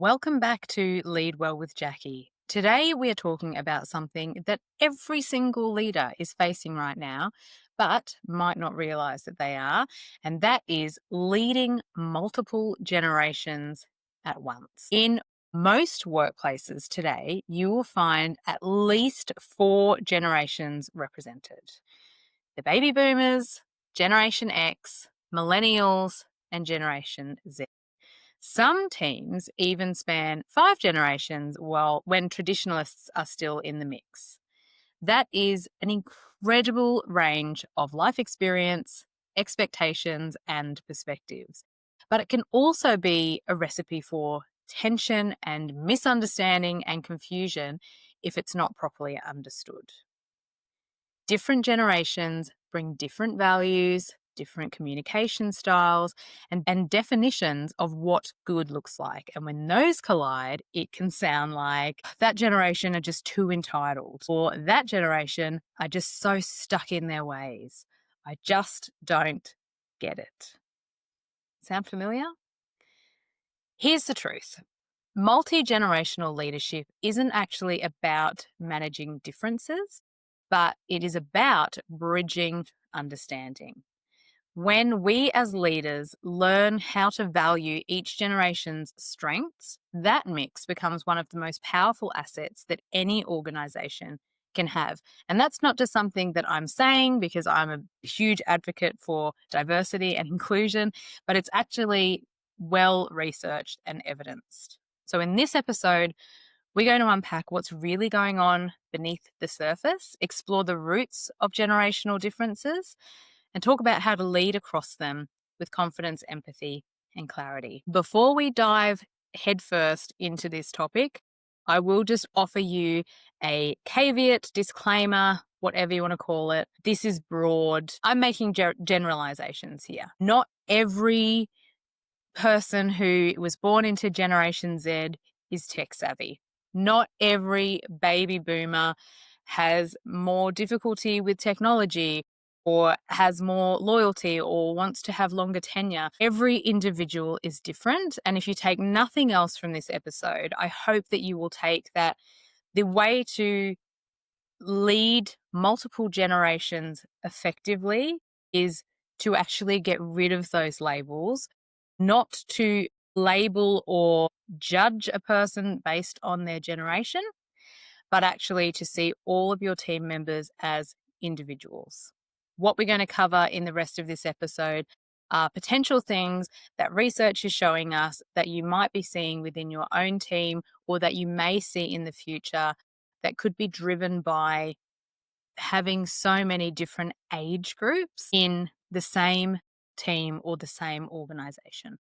Welcome back to Lead Well with Jacqui. Today, we are talking about something that every single leader is facing right now, but might not realize that they are, and that is leading multiple generations at once. In most workplaces today, you will find at least four generations represented: the baby boomers, Generation X, millennials, and Generation Z. Some teams even span five generations when traditionalists are still in the mix. That is an incredible range of life experience, expectations, and perspectives. But it can also be a recipe for tension and misunderstanding and confusion if it's not properly understood. Different generations bring different values, different communication styles, and definitions of what good looks like. And when those collide, it can sound like that generation are just too entitled, or that generation are just so stuck in their ways. I just don't get it. Sound familiar? Here's the truth. Multi-generational leadership isn't actually about managing differences, but it is about bridging understanding. When we as leaders learn how to value each generation's strengths, that mix becomes one of the most powerful assets that any organization can have. And that's not just something that I'm saying because I'm a huge advocate for diversity and inclusion, but it's actually well researched and evidenced. So in this episode, we're going to unpack what's really going on beneath the surface, explore the roots of generational differences, and talk about how to lead across them with confidence, empathy, and clarity. Before we dive headfirst into this topic, I will just offer you a caveat, disclaimer, whatever you want to call it. This is broad. I'm making generalizations here. Not every person who was born into Generation Z is tech savvy. Not every baby boomer has more difficulty with technology or has more loyalty or wants to have longer tenure. Every individual is different. And if you take nothing else from this episode, I hope that you will take that the way to lead multiple generations effectively is to actually get rid of those labels, not to label or judge a person based on their generation, but actually to see all of your team members as individuals. What we're going to cover in the rest of this episode are potential things that research is showing us that you might be seeing within your own team or that you may see in the future that could be driven by having so many different age groups in the same team or the same organization.